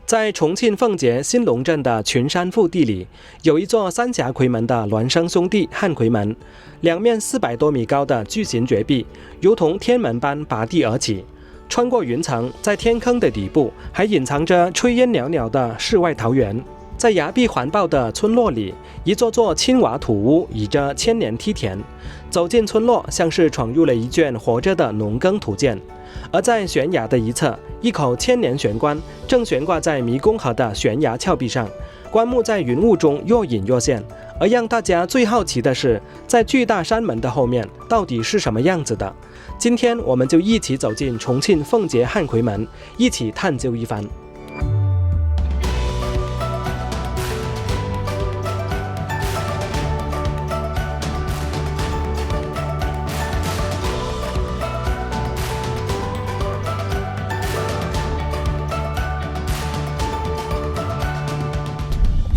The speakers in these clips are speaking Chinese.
在重庆奉节新隆镇的群山腹地里，有一座三峡夔门的孪生兄弟汉夔门，两面400多米高的巨型绝壁，如同天门般拔地而起。穿过云层，在天坑的底部还隐藏着炊烟袅袅的世外桃源。在崖壁环抱的村落里，一座座青瓦土屋倚着千年梯田，走进村落，像是闯入了一卷活着的农耕图鉴。而在悬崖的一侧，一口千年悬棺正悬挂在迷宫河的悬崖峭壁上，棺木在云雾中若隐若现。而让大家最好奇的是，在巨大山门的后面到底是什么样子的？今天我们就一起走进重庆奉节汉夔门，一起探究一番。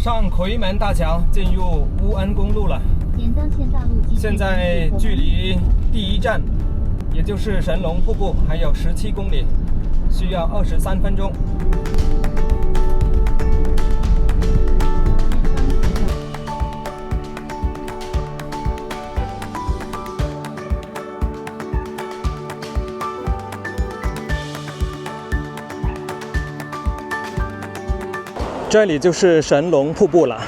上夔门大桥，进入乌恩公路了。现在距离第一站，也就是神龙瀑布，还有17公里，需要23分钟。这里就是神龙瀑布了，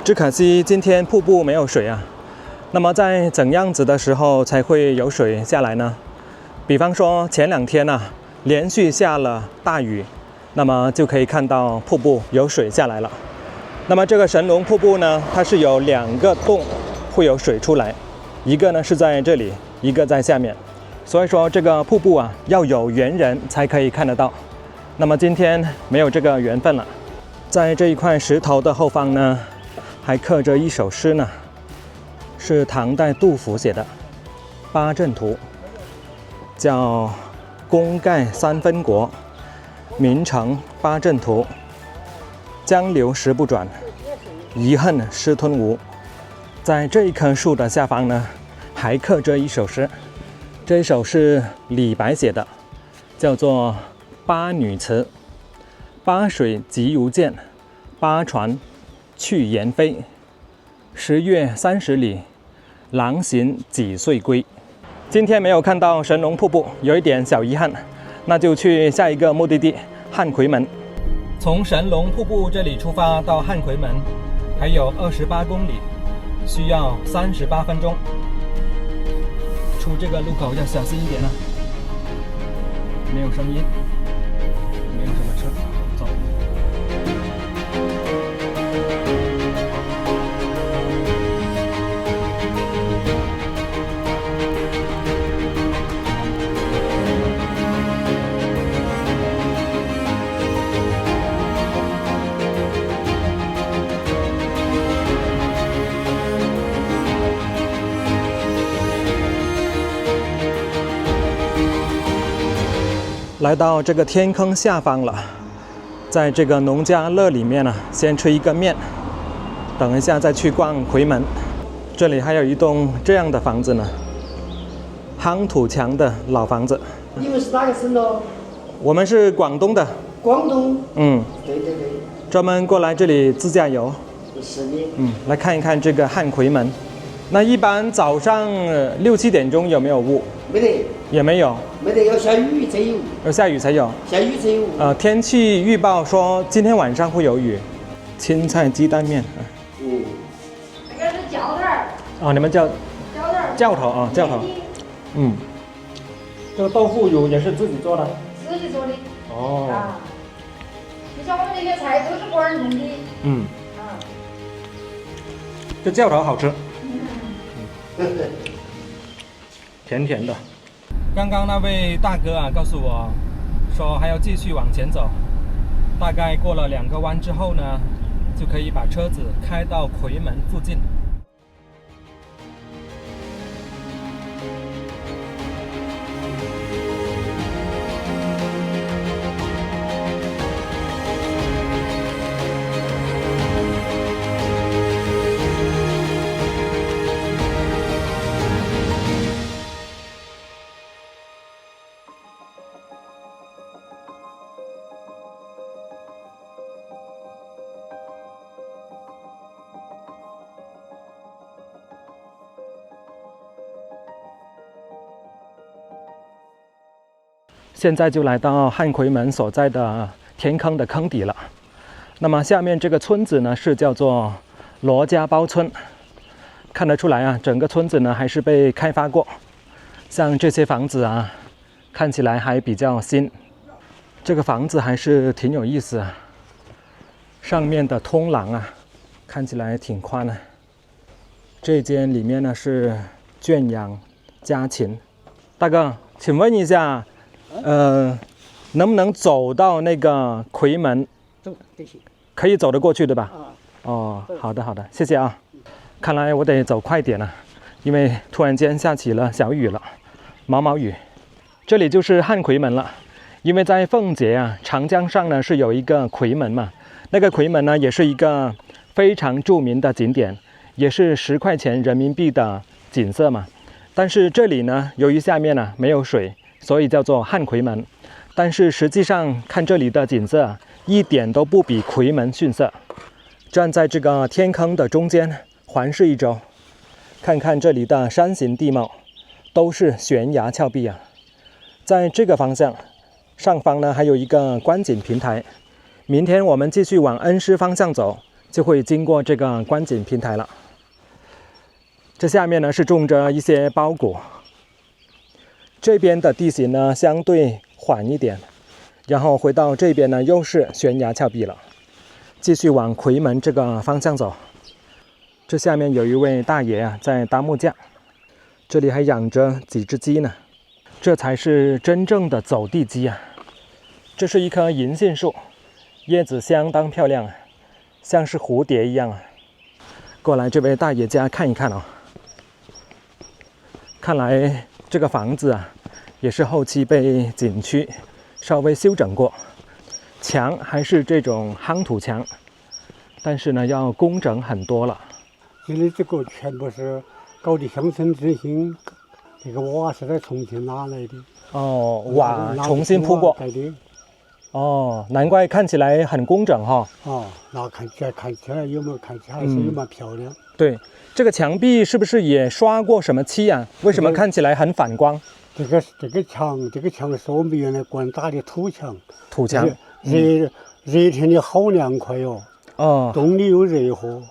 只可惜今天瀑布没有水啊。那么在怎样子的时候才会有水下来呢？比方说前2天连续下了大雨，那么就可以看到瀑布有水下来了。那么这个神龙瀑布呢，它是有2个洞会有水出来，一个呢是在这里，一个在下面。所以说这个瀑布要有缘人才可以看得到。那么今天没有这个缘分了。在这一块石头的后方呢，还刻着一首诗呢，是唐代杜甫写的《八阵图》，叫“功盖3分国，名成八阵图。江流石不转，遗恨失吞吴”。在这一棵树的下方呢，还刻着一首诗，这一首是李白写的，叫做《八女词》。八水急如箭，八船去炎飞。10月30里，郎行几岁归？今天没有看到神龙瀑布，有一点小遗憾，那就去下一个目的地汉夔门。从神龙瀑布这里出发到汉夔门，还有28公里，需要38分钟。出这个路口要小心一点没有声音，没有什么车，走。来到这个天坑下方了，在这个农家乐里面先吃一个面，等一下再去逛夔门。这里还有一栋这样的房子呢，夯土墙的老房子。你们是哪个省的？我们是广东的。广东？对，专门过来这里自驾游。是的。来看一看这个汉夔门。那一般早上6、7点钟有没有雾？没得。也没有。没得，要下雨才有。要下雨才有。下雨才有。天气预报说今天晚上会有雨。青菜鸡蛋面。这个是教头。你们叫教头啊，教头。这个豆腐乳也是自己做的。自己做的。你像我们那些菜都是官儿弄的。这教头好吃。甜甜的。刚刚那位大哥告诉我说还要继续往前走，大概过了2个弯之后呢，就可以把车子开到夔门附近。现在就来到汉奎门所在的天坑的坑底了。那么下面这个村子呢是叫做罗家堡村，看得出来啊，整个村子呢还是被开发过。像这些房子啊，看起来还比较新。这个房子还是挺有意思啊，上面的通廊啊，看起来挺宽的。这间里面呢是圈养家禽。大哥，请问一下，能不能走到那个奎门？走这些。可以走得过去对吧？啊。哦，好的好的，谢谢啊。看来我得走快点了，因为突然间下起了小雨了，毛毛雨。这里就是汉奎门了，因为在奉节啊，长江上呢是有一个奎门嘛，那个奎门呢也是一个非常著名的景点，也是10块钱人民币的景色嘛。但是这里呢，由于下面呢没有水，所以叫做汉奎门。但是实际上看这里的景色，一点都不比奎门逊色。站在这个天坑的中间，环视一周，看看这里的山形地貌，都是悬崖峭壁啊。在这个方向，上方呢还有一个观景平台。明天我们继续往恩施方向走，就会经过这个观景平台了。这下面呢是种着一些苞谷。这边的地形呢相对缓一点，然后回到这边呢又是悬崖峭壁了。继续往奎门这个方向走。这下面有一位大爷啊在搭木架，这里还养着几只鸡呢。这才是真正的走地鸡啊！这是一棵银杏树，叶子相当漂亮啊，像是蝴蝶一样啊。过来这位大爷家看一看哦。看来这个房子啊，也是后期被景区稍微修整过，墙还是这种夯土墙，但是呢要工整很多了。因为这个全部是搞的乡村振兴。这个瓦是在重庆拿来的。哦，瓦重新铺过。对的。哦，难怪看起来很工整哈。哦，那看起来有没有看起来还是有蛮漂亮。对，这个墙壁是不是也刷过什么漆啊？为什么看起来很反光？这个墙是我们原来官打的土墙。土墙。热天的好凉快哦。哦。冬里又热和。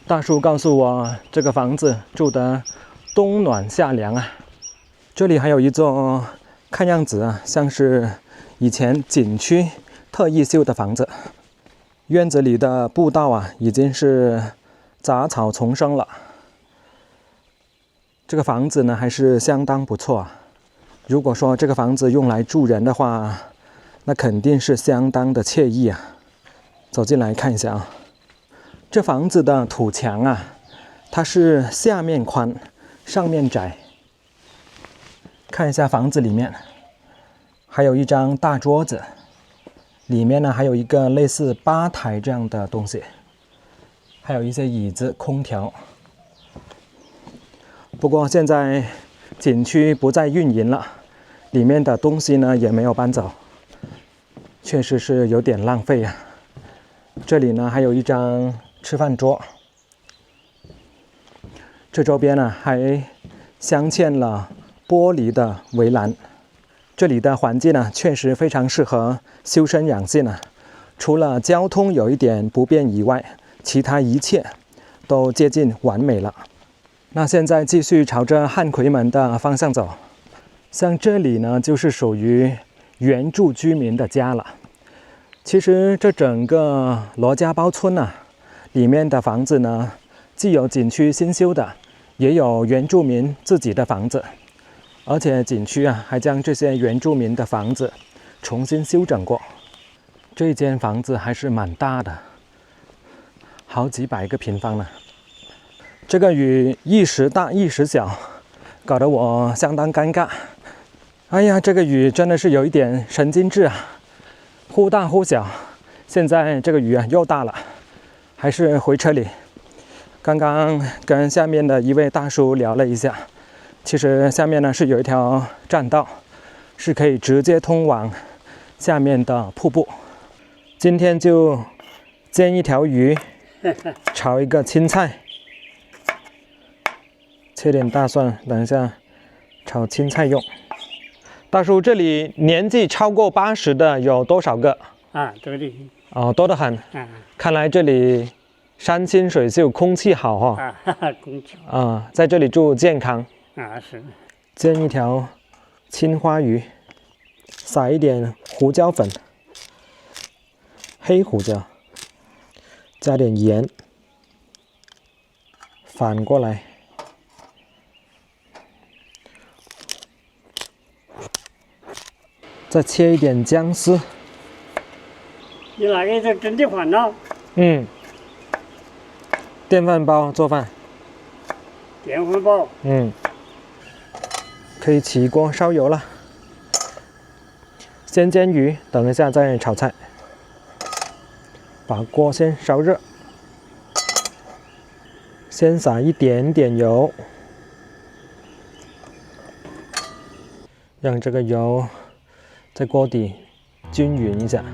大叔告诉我，这个房子住得冬暖夏凉啊。这里还有一座，看样子啊，像是以前景区特意修的房子。院子里的步道啊，已经是杂草丛生了。这个房子呢，还是相当不错啊。如果说这个房子用来住人的话，那肯定是相当的惬意啊。走进来看一下啊，这房子的土墙啊，它是下面宽，上面窄。看一下房子里面，还有一张大桌子，里面呢还有一个类似吧台这样的东西，还有一些椅子、空调。不过现在景区不再运营了，里面的东西呢也没有搬走，确实是有点浪费啊。这里呢还有一张吃饭桌，这周边呢还镶嵌了玻璃的围栏。这里的环境呢确实非常适合修身养性啊，除了交通有一点不便以外，其他一切都接近完美了。那现在继续朝着汉奎门的方向走，像这里呢就是属于原住居民的家了。其实这整个罗家堡村啊，里面的房子呢，既有景区新修的，也有原住民自己的房子，而且景区啊还将这些原住民的房子重新修整过。这间房子还是蛮大的，好几百个平方呢。这个雨一时大一时小，搞得我相当尴尬。哎呀，这个雨真的是有一点神经质啊，忽大忽小。现在这个雨啊又大了，还是回车里。刚刚跟下面的一位大叔聊了一下，其实下面呢是有一条栈道，是可以直接通往下面的瀑布。今天就煎一条鱼，炒一个青菜，切点大蒜，等一下炒青菜用。大叔，这里年纪超过80的有多少个？啊，这里哦，多得很。啊看来这里山清水秀，空气好哈、啊，哈哈，工厂在这里住健康。啊是。煎一条青花鱼，撒一点胡椒粉、黑胡椒，加点盐，反过来。再切一点姜丝。你那个是真的饭了？电饭煲做饭。电饭煲。可以起锅烧油了。先煎鱼，等一下再炒菜。把锅先烧热，先撒一点点油，让这个油在锅底均匀一下。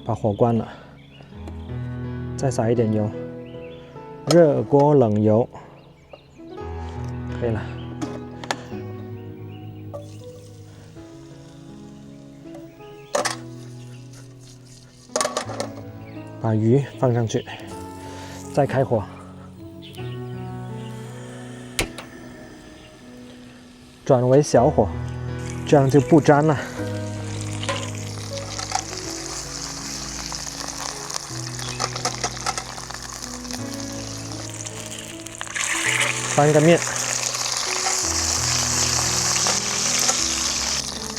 把火关了，再撒一点油，热锅冷油，可以了。把鱼放上去，再开火，转为小火，这样就不粘了。翻个面，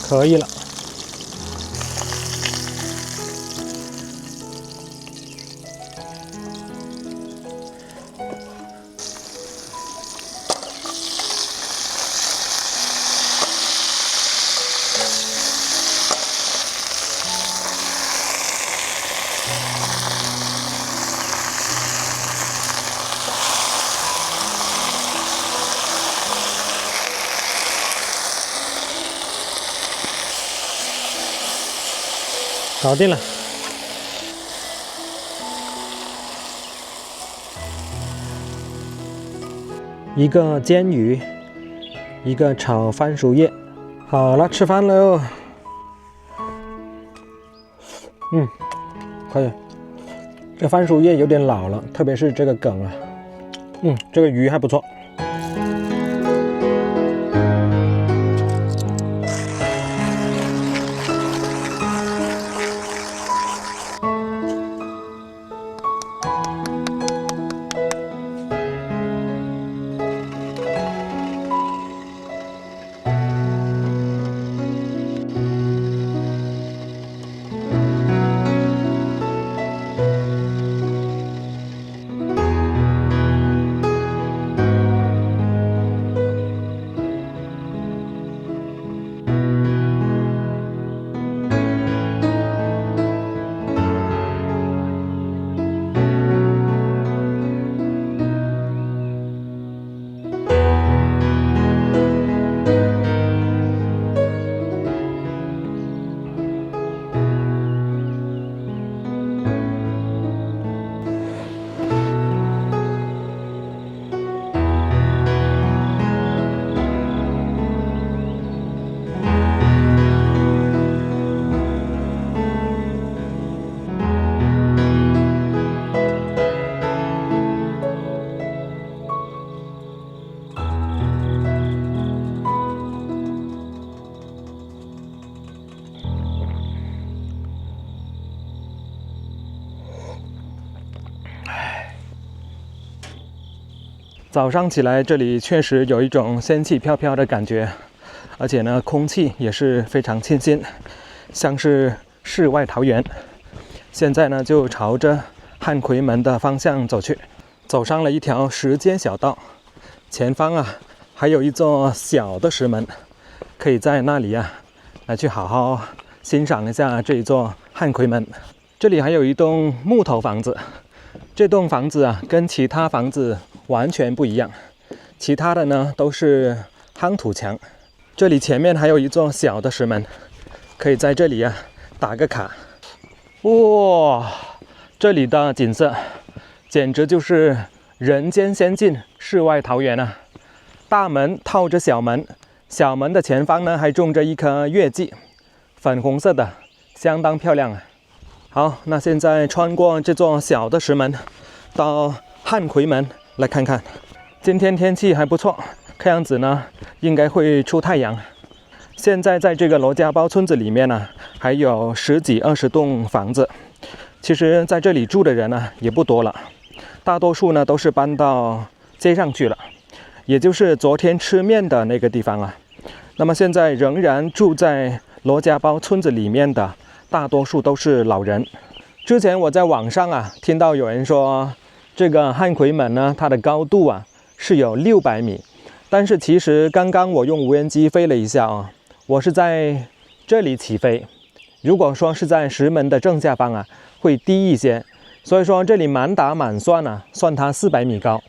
可以了。搞定了。一个煎鱼，一个炒番薯叶，好了，吃饭喽。可以。这番薯叶有点老了，特别是这个梗啊。这个鱼还不错。早上起来，这里确实有一种仙气飘飘的感觉，而且呢，空气也是非常清新，像是世外桃源。现在呢，就朝着汉奎门的方向走去，走上了一条石阶小道，前方啊还有一座小的石门，可以在那里啊来去好好欣赏一下这一座汉奎门。这里还有一栋木头房子，这栋房子啊跟其他房子完全不一样，其他的呢都是夯土墙。这里前面还有一座小的石门，可以在这里啊打个卡。哇，这里的景色简直就是人间仙境，世外桃源啊！大门套着小门，小门的前方呢，还种着一棵月季，粉红色的，相当漂亮啊。好，那现在穿过这座小的石门，到汉奎门来看看。今天天气还不错，看样子呢，应该会出太阳。现在在这个罗家堡村子里面呢，还有10几20栋房子。其实在这里住的人呢，也不多了，大多数呢都是搬到街上去了，也就是昨天吃面的那个地方啊。那么现在仍然住在罗家堡村子里面的，大多数都是老人。之前我在网上啊听到有人说，这个汉奎门呢，它的高度啊是有600米，但是其实刚刚我用无人机飞了一下啊，我是在这里起飞。如果说是在石门的正下方啊，会低一些。所以说这里满打满算啊，算它400米高，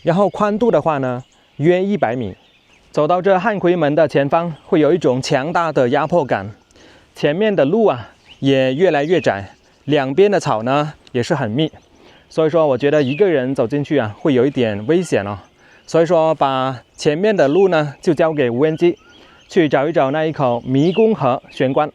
然后宽度的话呢，约100米。走到这汉奎门的前方，会有一种强大的压迫感。前面的路啊也越来越窄，两边的草呢也是很密，所以说我觉得一个人走进去啊会有一点危险哦。所以说把前面的路呢就交给无人机，去找一找那一口迷宫河玄关。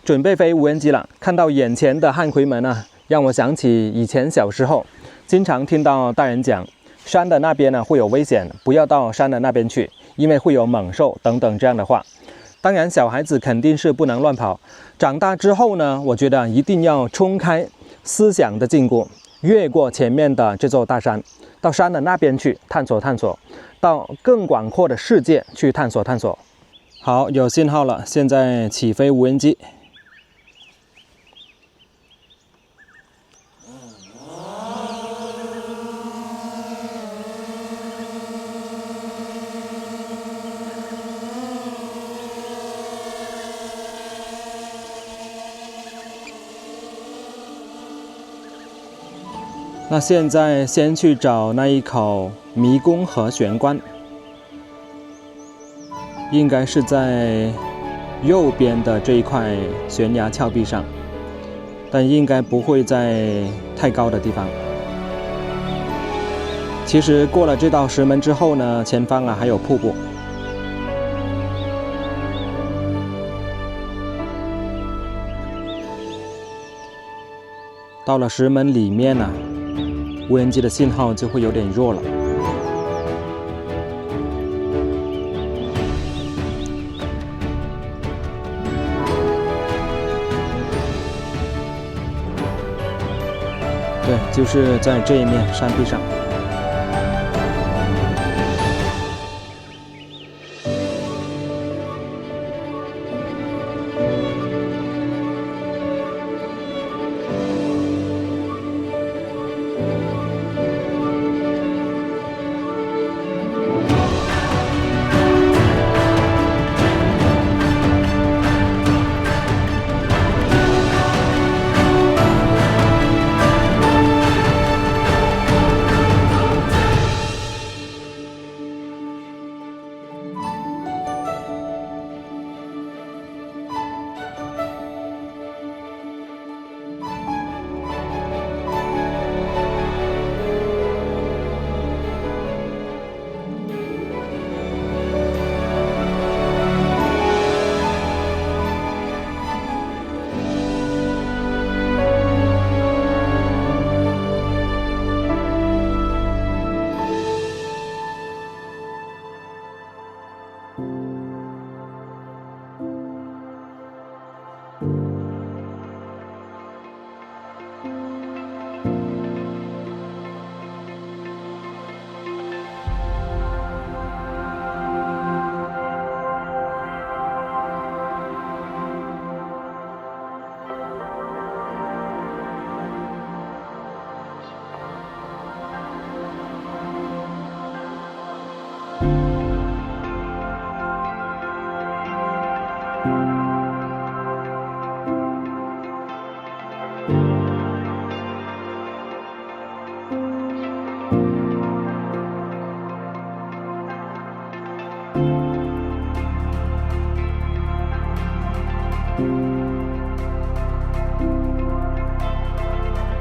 准备飞无人机了，看到眼前的汉奎门啊，让我想起以前小时候经常听到大人讲，山的那边呢会有危险，不要到山的那边去，因为会有猛兽等等这样的话。当然小孩子肯定是不能乱跑，长大之后呢，我觉得一定要冲开思想的禁锢，越过前面的这座大山，到山的那边去探索探索，到更广阔的世界去探索探索。好，有信号了，现在起飞无人机。那现在先去找那一口迷宫河玄关，应该是在右边的这一块悬崖峭壁上，但应该不会在太高的地方。其实过了这道石门之后呢，前方啊还有瀑布。到了石门里面呢，无人机的信号就会有点弱了。对，就是在这一面山壁上。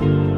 Thank you.